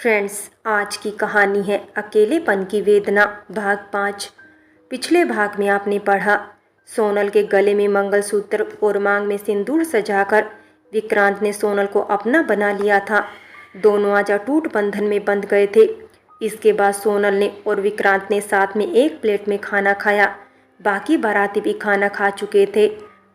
Friends, आज की कहानी है अकेलेपन की वेदना भाग 5। पिछले भाग में आपने पढ़ा सोनल के गले में मंगलसूत्र और मांग में सिंदूर सजाकर विक्रांत ने सोनल को अपना बना लिया था। दोनों आज अटूट बंधन में बंध गए थे। इसके बाद सोनल ने और विक्रांत ने साथ में एक प्लेट में खाना खाया। बाकी बाराती भी खाना खा चुके थे।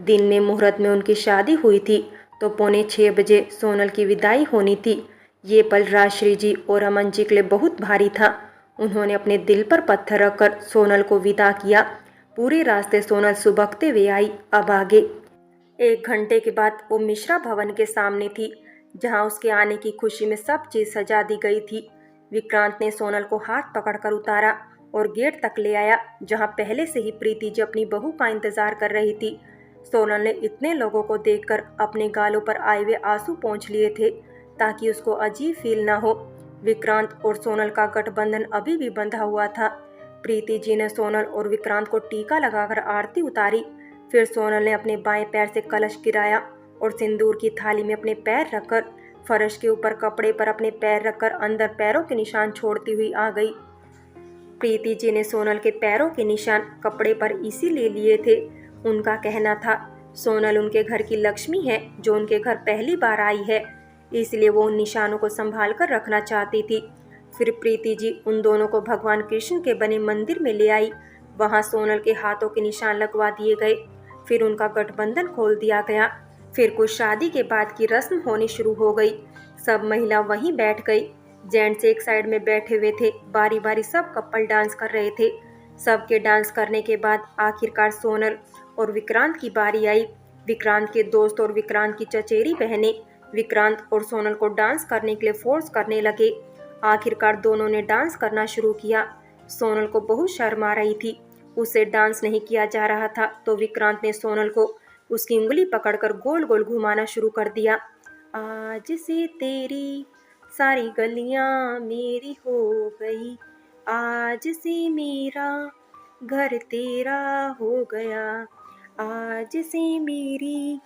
दिन में मुहूर्त में उनकी शादी हुई थी तो 5:45 बजे सोनल की विदाई होनी थी। ये पल राजश्री जी और अमन जी के लिए बहुत भारी था। उन्होंने अपने दिल पर पत्थर रखकर सोनल को विदा किया। पूरे रास्ते सोनल सुबकते हुए आई। अब आगे 1 घंटे के बाद वो मिश्रा भवन के सामने थी, जहां उसके आने की खुशी में सब चीज सजा दी गई थी। विक्रांत ने सोनल को हाथ पकड़कर उतारा और गेट तक ले आया, जहां पहले से ही प्रीति जी अपनी बहू का इंतजार कर रही थी। सोनल ने इतने लोगों को देखकर अपने गालों पर आए हुए आंसू पोंछ लिए थे ताकि उसको अजीब फील ना हो। विक्रांत और सोनल का गठबंधन अभी भी बंधा हुआ था। प्रीति जी ने सोनल और विक्रांत को टीका लगाकर आरती उतारी। फिर सोनल ने अपने बाएं पैर से कलश गिराया और सिंदूर की थाली में अपने पैर रखकर फर्श के ऊपर कपड़े पर अपने पैर रखकर अंदर पैरों के निशान छोड़ती हुई आ गई। प्रीति जी ने सोनल के पैरों के निशान कपड़े पर इसीलिए लिए थे। उनका कहना था सोनल उनके घर की लक्ष्मी है जो उनके घर पहली बार आई है, इसलिए वो उन निशानों को संभाल कर रखना चाहती थी। फिर प्रीति जी उन दोनों को भगवान कृष्ण के बने मंदिर में ले आई। वहां सोनल के हाथों के निशान लगवा दिए गए। फिर उनका गठबंधन खोल दिया गया। फिर कुछ शादी के बाद की रस्म होनी शुरू हो गई। सब महिला वहीं बैठ गई। जेंट्स एक साइड में बैठे हुए थे। बारी बारी सब कपल डांस कर रहे थे। सबके डांस करने के बाद आखिरकार सोनल और विक्रांत की बारी आई। विक्रांत के दोस्त और विक्रांत की चचेरी बहनें विक्रांत और सोनल को डांस करने के लिए फोर्स करने लगे। आखिरकार दोनों ने डांस करना शुरू किया। सोनल को बहुत शर्म आ रही थी। उसे डांस नहीं किया जा रहा था तो विक्रांत ने सोनल को उसकी उंगली पकड़कर गोल गोल घुमाना शुरू कर दिया। आज से तेरी सारी गलियां मेरी हो गई, आज से मेरा घर तेरा हो गया, आज से मेरी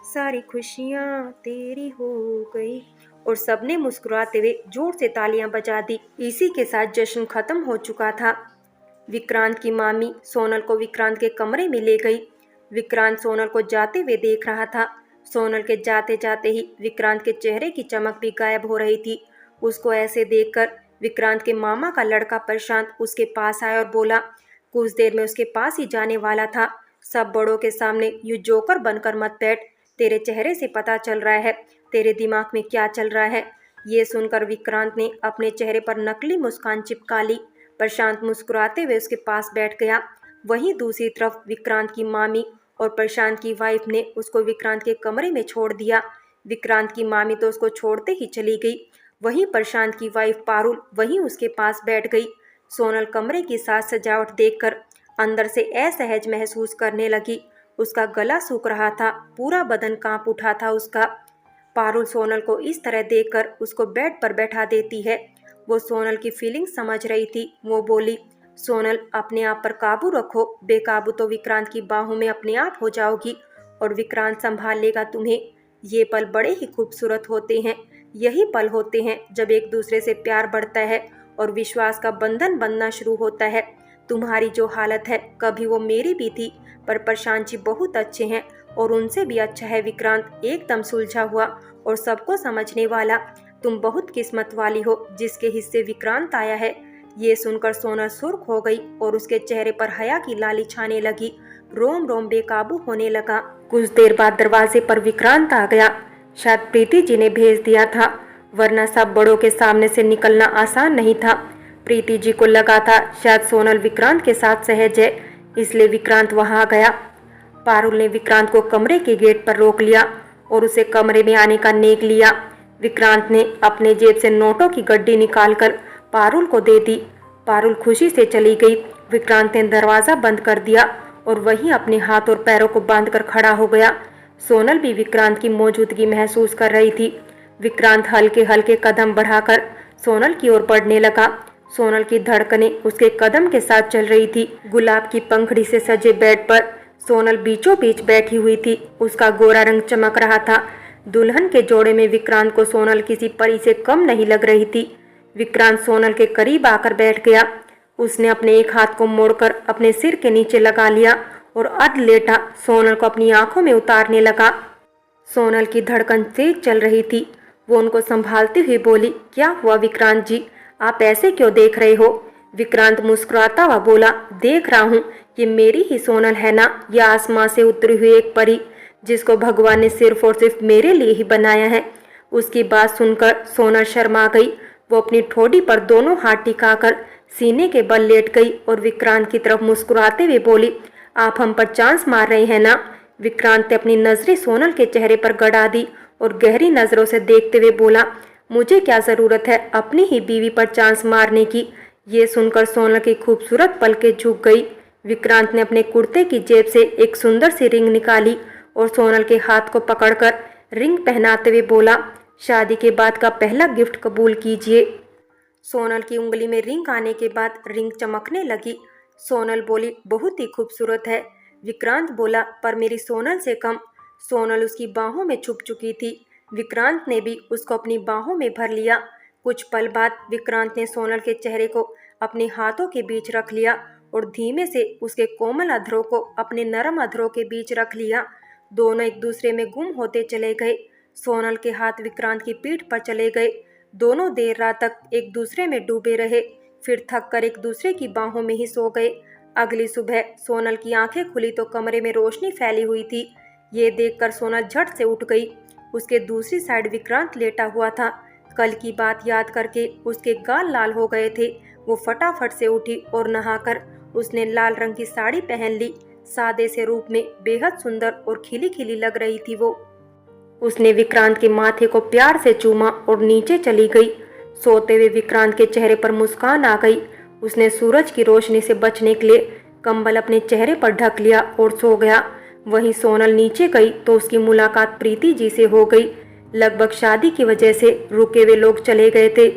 सारी खुशियां तेरी हो गई। और सबने मुस्कुराते हुए जोर से तालियां बजा दी। इसी के साथ जश्न खत्म हो चुका था। विक्रांत की मामी सोनल को विक्रांत के कमरे में ले गई। विक्रांत सोनल को जाते हुए देख रहा था। सोनल के जाते जाते ही विक्रांत के चेहरे की चमक भी गायब हो रही थी। उसको ऐसे देखकर विक्रांत के मामा का लड़का प्रशांत उसके पास आया और बोला, कुछ देर में उसके पास ही जाने वाला था। सब बड़ों के सामने यू जोकर बनकर मत बैठ, तेरे चेहरे से पता चल रहा है तेरे दिमाग में क्या चल रहा है। ये सुनकर विक्रांत ने अपने चेहरे पर नकली मुस्कान चिपका ली। प्रशांत मुस्कुराते हुए उसके पास बैठ गया। वहीं दूसरी तरफ विक्रांत की मामी और प्रशांत की वाइफ ने उसको विक्रांत के कमरे में छोड़ दिया। विक्रांत की मामी तो उसको छोड़ते ही चली गई। वहीं प्रशांत की वाइफ पारुल वहीं उसके पास बैठ गई। सोनल कमरे की साज सजावट देखकर अंदर से असहज महसूस करने लगी। उसका गला सूख रहा था, पूरा बदन कांप उठा था उसका। पारुल सोनल को इस तरह देखकर उसको बेड पर बैठा देती है। वो सोनल की फीलिंग समझ रही थी। वो बोली, सोनल अपने आप पर काबू रखो, बेकाबू तो विक्रांत की बाहों में अपने आप हो जाओगी और विक्रांत संभाल लेगा तुम्हें। ये पल बड़े ही खूबसूरत होते हैं। यही पल होते हैं जब एक दूसरे से प्यार बढ़ता है और विश्वास का बंधन बनना शुरू होता है। तुम्हारी जो हालत है कभी वो मेरी भी थी, पर प्रशांत जी बहुत अच्छे हैं और उनसे भी अच्छा है विक्रांत, एकदम सुलझा हुआ और सबको समझने वाला। तुम बहुत किस्मत वाली हो जिसके हिस्से विक्रांत आया है। ये सुनकर सोनल सुर्ख हो गई और उसके चेहरे पर हया की लाली छाने लगी। रोम रोम बेकाबू होने लगा। कुछ देर बाद दरवाजे पर विक्रांत आ गया। शायद प्रीति जी ने भेज दिया था, वरना सब बड़ों के सामने से निकलना आसान नहीं था। प्रीति जी को लगा था शायद सोनल विक्रांत के साथ सहज है, इसलिए विक्रांत वहां आ गया। पारुल ने विक्रांत को कमरे के गेट पर रोक लिया और उसे कमरे में आने का नेक लिया। विक्रांत ने अपने जेब से नोटों की गड्डी निकालकर पारुल को दे दी। पारुल खुशी से चली गई। विक्रांत ने दरवाजा बंद कर दिया और वहीं अपने हाथ और पैरों को बांधकर खड़ा हो गया। सोनल भी विक्रांत की मौजूदगी महसूस कर रही थी। विक्रांत हल्के हल्के कदम बढ़ाकर सोनल की ओर बढ़ने लगा। सोनल की धड़कनें उसके कदम के साथ चल रही थी। गुलाब की पंखड़ी से सजे बेड पर सोनल बीचों बीच बैठी हुई थी। उसका गोरा रंग चमक रहा था। दुल्हन के जोड़े में विक्रांत को सोनल किसी परी से कम नहीं लग रही थी। विक्रांत सोनल के करीब आकर बैठ गया। उसने अपने एक हाथ को मोड़कर अपने सिर के नीचे लगा लिया और अध लेटा सोनल को अपनी आंखों में उतारने लगा। सोनल की धड़कन तेज चल रही थी। वो उनको संभालती हुई बोली, क्या हुआ विक्रांत जी, आप ऐसे क्यों देख रहे हो? विक्रांत मुस्कुराता हुआ बोला, देख रहा हूँ, ये मेरी ही सोनल है ना, यह आसमां से उतरी हुई एक परी जिसको भगवान ने सिर्फ और सिर्फ मेरे लिए ही बनाया है। उसकी बात सुनकर सोनल शर्मा गई। वो अपनी ठोड़ी पर दोनों हाथ टिकाकर सीने के बल लेट गई और विक्रांत की तरफ मुस्कुराते हुए बोली, आप हम पर चांस मार रहे हैं ना? विक्रांत ने अपनी नजरें सोनल के चेहरे पर गड़ा दी और गहरी नजरों से देखते हुए बोला, मुझे क्या जरूरत है अपनी ही बीवी पर चांस मारने की? ये सुनकर सोनल की खूबसूरत पलकें झुक गई। विक्रांत ने अपने कुर्ते की जेब से एक सुंदर सी रिंग निकाली और सोनल के हाथ को पकड़कर रिंग पहनाते हुए बोला, शादी के बाद का पहला गिफ्ट कबूल कीजिए। सोनल की उंगली में रिंग आने के बाद रिंग चमकने लगी। सोनल बोली, बहुत ही खूबसूरत है। विक्रांत बोला, पर मेरी सोनल से कम। सोनल उसकी बाहों में छुप चुकी थी। विक्रांत ने भी उसको अपनी बाहों में भर लिया। कुछ पल बाद विक्रांत ने सोनल के चेहरे को अपने हाथों के बीच रख लिया और धीमे से उसके कोमल अधरों को अपने नरम अधरों के बीच रख लिया। दोनों एक दूसरे में गुम होते चले गए। सोनल के हाथ विक्रांत की पीठ पर चले गए। दोनों देर रात तक एक दूसरे में डूबे रहे, फिर थक कर एक दूसरे की बाहों में ही सो गए। अगली सुबह सोनल की आंखें खुली तो कमरे में रोशनी फैली हुई थी। ये देखकर सोनल झट से उठ गई। उसके दूसरी साइड विक्रांत लेटा हुआ था। कल की बात याद करके उसके गाल लाल हो गए थे। वो फटाफट से उठी और नहाकर उसने लाल रंग की साड़ी पहन ली। सादे से रूप में बेहद सुंदर और खिली खिली लग रही थी वो। उसने विक्रांत के माथे को प्यार से चूमा और नीचे चली गई। सोते हुए विक्रांत के चेहरे पर मुस्कान आ गई। उसने सूरज की रोशनी से बचने के लिए कंबल अपने चेहरे पर ढक लिया और सो गया। वहीं सोनल नीचे गई तो उसकी मुलाकात प्रीति जी से हो गई। लगभग शादी की वजह से रुके हुए लोग चले गए थे।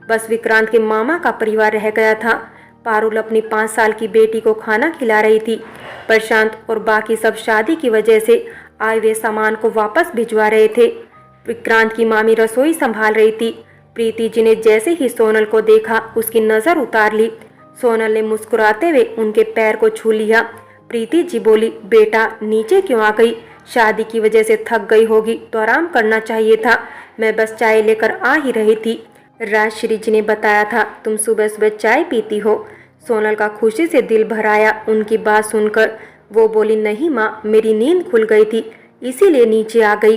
बस विक्रांत के मामा का परिवार रह गया था। पारुल अपनी 5 साल की बेटी को खाना खिला रही थी। प्रशांत और बाकी सब शादी की वजह से आए हुए सामान को वापस भिजवा रहे थे। विक्रांत की मामी रसोई संभाल रही थी। प्रीति जी ने जैसे ही सोनल को देखा उसकी नजर उतार ली। सोनल ने मुस्कुराते हुए उनके पैर को छू लिया। प्रीति जी बोली, बेटा नीचे क्यों आ गई? शादी की वजह से थक गई होगी तो आराम करना चाहिए था। मैं बस चाय लेकर आ ही रही थी। राजश्री जी ने बताया था तुम सुबह सुबह चाय पीती हो। सोनल का खुशी से दिल भर आया उनकी बात सुनकर। वो बोली, नहीं माँ, मेरी नींद खुल गई थी इसीलिए नीचे आ गई।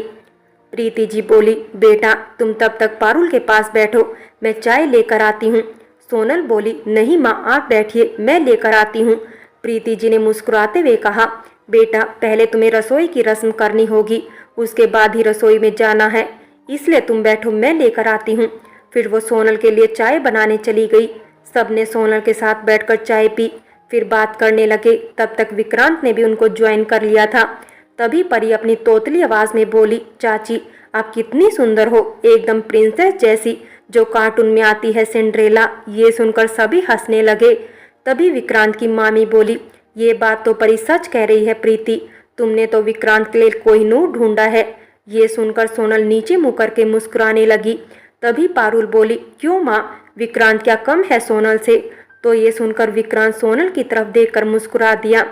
प्रीति जी बोली, बेटा तुम तब तक पारुल के पास बैठो, मैं चाय लेकर आती हूँ। सोनल बोली, नहीं माँ, आप बैठिए, मैं लेकर आती हूँ। प्रीति जी ने मुस्कुराते हुए कहा, बेटा पहले तुम्हें रसोई की रस्म करनी होगी, उसके बाद ही रसोई में जाना है, इसलिए तुम बैठो, मैं लेकर आती हूँ। फिर वो सोनल के लिए चाय बनाने चली गई। सबने सोनल के साथ बैठकर चाय पी, फिर बात करने लगे। तब तक विक्रांत ने भी उनको ज्वाइन कर लिया था। तभी परी अपनी तोतली आवाज में बोली, चाची आप कितनी सुंदर हो, एकदम प्रिंसेस जैसी, जो कार्टून में आती है सिंड्रेला। ये सुनकर सभी हंसने लगे। तभी विक्रांत की मामी बोली, ये बात तो परी सच कह रही है प्रीति, तुमने तो विक्रांत के लिए कोहिनूर ढूंढा है। ये सुनकर सोनल नीचे मुँह करके मुस्कुराने लगी। तभी पारुल बोली, क्यों माँ, विक्रांत क्या कम है सोनल से? तो ये सुनकर विक्रांत सोनल की तरफ देखकर मुस्कुरा दिया।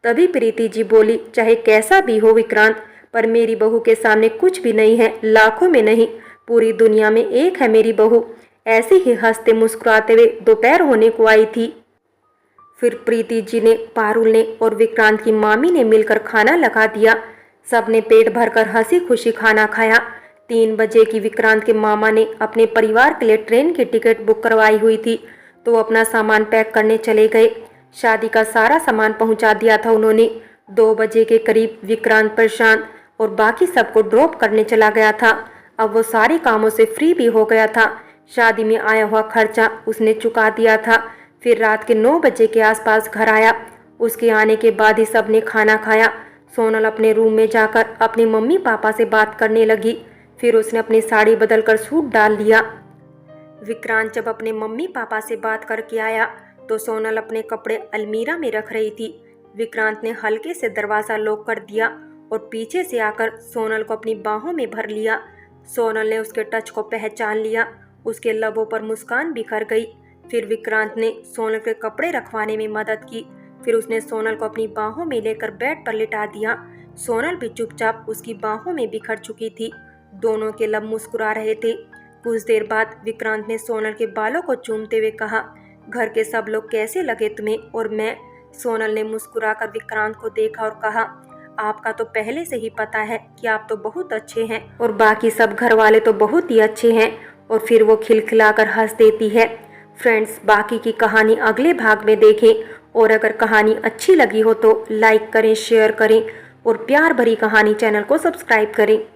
तभी प्रीति जी बोली, चाहे कैसा भी हो विक्रांत, पर मेरी बहू के सामने कुछ भी नहीं है, लाखों में नहीं, पूरी दुनिया में एक है मेरी बहू। ऐसे ही हंसते मुस्कुराते हुए दोपहर होने को आई थी। फिर प्रीति जी ने, पारुल ने और विक्रांत की मामी ने मिलकर खाना लगा दिया। सबने पेट भरकर हंसी खुशी खाना खाया। 3 बजे की विक्रांत के मामा ने अपने परिवार के लिए ट्रेन की टिकट बुक करवाई हुई थी, तो अपना सामान पैक करने चले गए। शादी का सारा सामान पहुंचा दिया था उन्होंने। 2 बजे के करीब विक्रांत प्रशांत और बाकी सबको ड्रॉप करने चला गया था। अब वो सारे कामों से फ्री भी हो गया था। शादी में आया हुआ खर्चा उसने चुका दिया था। फिर रात के 9 बजे के आसपास घर आया। उसके आने के बाद ही सबने खाना खाया। सोनल अपने रूम में जाकर अपने मम्मी पापा से बात करने लगी। फिर उसने अपनी साड़ी बदलकर सूट डाल लिया। विक्रांत जब अपने मम्मी पापा से बात करके आया तो सोनल अपने कपड़े अलमीरा में रख रही थी। विक्रांत ने हल्के से दरवाज़ा लॉक कर दिया और पीछे से आकर सोनल को अपनी बाहों में भर लिया। सोनल ने उसके टच को पहचान लिया उसके लबों पर मुस्कान बिखर गई। फिर विक्रांत ने सोनल के कपड़े रखवाने में मदद की। फिर उसने सोनल को अपनी बाहों में लेकर बेड पर लिटा दिया। सोनल भी चुपचाप उसकी बाहों में बिखर चुकी थी। दोनों के लब मुस्कुरा रहे थे। कुछ देर बाद विक्रांत ने सोनल के बालों को चूमते हुए कहा, घर के सब लोग कैसे लगे तुम्हें और मैं? सोनल ने मुस्कुराकर विक्रांत को देखा और कहा, आपका तो पहले से ही पता है कि आप तो बहुत अच्छे हैं और बाकी सब घर वाले तो बहुत ही अच्छे हैं। और फिर वो खिलखिलाकर हंस देती है। फ्रेंड्स, बाकी की कहानी अगले भाग में देखें और अगर कहानी अच्छी लगी हो तो लाइक करें, शेयर करें और प्यार भरी कहानी चैनल को सब्सक्राइब करें।